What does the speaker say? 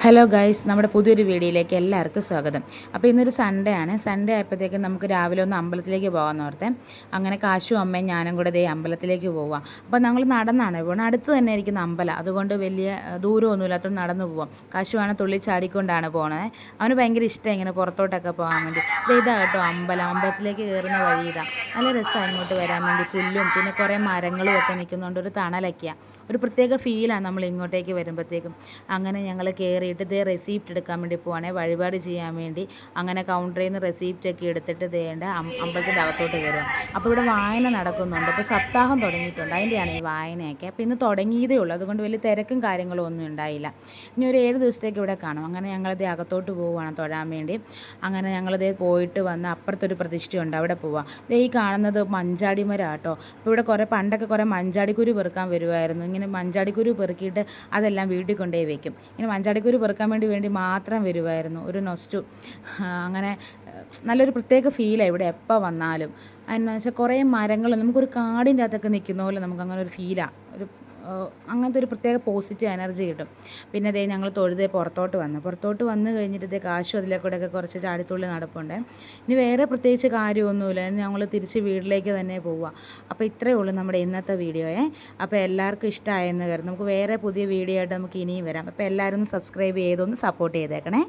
Hello guys, നമ്മുടെ പുതിയൊരു വീഡിയോയിലേക്ക് എല്ലാവർക്കും സ്വാഗതം. അപ്പോൾ ഇന്നൊരു സൺഡേ ആണ്. സൺഡേ ആയപ്പോഴത്തേക്കും നമുക്ക് രാവിലെ ഒന്ന് അമ്പലത്തിലേക്ക് പോകാമെന്ന് ഓർത്തെ. അങ്ങനെ കാശും അമ്മയും ഞാനും കൂടെ ദേ അമ്പലത്തിലേക്ക് പോവാം. അപ്പോൾ ഞങ്ങൾ നടന്നാണ് പോകുന്നത്. അടുത്ത് തന്നെ ഇരിക്കുന്ന അമ്പലം, അതുകൊണ്ട് വലിയ ദൂരമൊന്നുമില്ലാത്ത നടന്നു പോവാം. കാശുവാണ് തുള്ളി ചാടിക്കൊണ്ടാണ് പോണത്. അവന് ഭയങ്കര ഇഷ്ടം ഇങ്ങനെ പുറത്തോട്ടൊക്കെ പോകാൻ വേണ്ടി. ഇതാ കേട്ടോ അമ്പലത്തിലേക്ക് കയറുന്ന വഴി ഇതാ. നല്ല രസമാണ് ഇങ്ങോട്ട് വരാൻ വേണ്ടി. പുല്ലും പിന്നെ കുറേ മരങ്ങളും ഒക്കെ നിൽക്കുന്നുണ്ട്. ഒരു തണലൊക്കെയാണ്. ഒരു പ്രത്യേക ഫീലാണ് നമ്മൾ ഇങ്ങോട്ടേക്ക് വരുമ്പോഴത്തേക്കും. അങ്ങനെ ഞങ്ങൾ കയറിയിട്ട് ഇതേ റെസിപ്റ്റ് എടുക്കാൻ വേണ്ടി പോവാണേ, വഴിപാട് ചെയ്യാൻ വേണ്ടി. അങ്ങനെ കൗണ്ടറിൽ നിന്ന് റെസിപ്റ്റൊക്കെ എടുത്തിട്ട് ദേണ്ട അമ്പലത്തിൻ്റെ അകത്തോട്ട് കയറുക. അപ്പോൾ ഇവിടെ വായന നടക്കുന്നുണ്ട്. അപ്പോൾ സപ്താഹം തുടങ്ങിയിട്ടുണ്ട്, അതിൻ്റെയാണ് ഈ വായനയൊക്കെ. അപ്പോൾ ഇന്ന് തുടങ്ങിയതേ ഉള്ളൂ, അതുകൊണ്ട് വലിയ തിരക്കും കാര്യങ്ങളും ഒന്നും ഉണ്ടായില്ല. ഇനി ഒരു 7 ദിവസത്തേക്ക് ഇവിടെ കാണും. അങ്ങനെ ഞങ്ങളിത് അകത്തോട്ട് പോവുകയാണ് തൊഴാൻ വേണ്ടി. അങ്ങനെ ഞങ്ങളിതേ പോയിട്ട് വന്ന് അപ്പുറത്തൊരു പ്രതിഷ്ഠയുണ്ട്, അവിടെ പോവാം. ദേ ഈ കാണുന്നത് മഞ്ചാടിമരം കേട്ടോ. അപ്പോൾ ഇവിടെ പണ്ടൊക്കെ കുറേ മഞ്ചാടിക്കുരു പെറുക്കാൻ വരുമായിരുന്നു. ഇങ്ങനെ മഞ്ചാടിക്കുരു പെറുക്കിയിട്ട് അതെല്ലാം വീട്ടിൽ കൊണ്ടുപോയി വെക്കും. ഇങ്ങനെ മഞ്ചാടിക്കുരു പെറുക്കാൻ വേണ്ടി മാത്രം വരുമായിരുന്നു. ഒരു നൊസ്റ്റു. അങ്ങനെ നല്ലൊരു പ്രത്യേക ഫീലാണ് ഇവിടെ എപ്പോൾ വന്നാലും. അതിനെന്ന് വെച്ചാൽ കുറേ മരങ്ങൾ, നമുക്കൊരു കാടിൻ്റെ അകത്തൊക്കെ നിൽക്കുന്ന പോലെ നമുക്ക് അങ്ങനെ ഒരു ഫീലാണ്. അങ്ങനത്തെ ഒരു പ്രത്യേക പോസിറ്റീവ് എനർജി കിട്ടും. പിന്നെ അതേ ഞങ്ങൾ തൊഴുതേ പുറത്തോട്ട് വന്ന് കഴിഞ്ഞിട്ട് ഇതേ കാശും അതിലേക്കൂടെയൊക്കെ കുറച്ച് ചാടിത്തുള്ളി നടപ്പുണ്ട്. ഇനി വേറെ പ്രത്യേകിച്ച് കാര്യമൊന്നുമില്ല, ഞങ്ങൾ തിരിച്ച് വീട്ടിലേക്ക് തന്നെ പോവുക. അപ്പോൾ ഇത്രയേ ഉള്ളൂ നമ്മുടെ ഇന്നത്തെ വീഡിയോയെ. അപ്പോൾ എല്ലാവർക്കും ഇഷ്ടമായെന്ന് കരുതുന്നു. നമുക്ക് വേറെ പുതിയ വീഡിയോ ആയിട്ട് നമുക്ക് ഇനിയും വരാം. അപ്പോൾ എല്ലാവരും ഒന്ന് സബ്സ്ക്രൈബ് ചെയ്തൊന്ന് സപ്പോർട്ട് ചെയ്തേക്കണേ.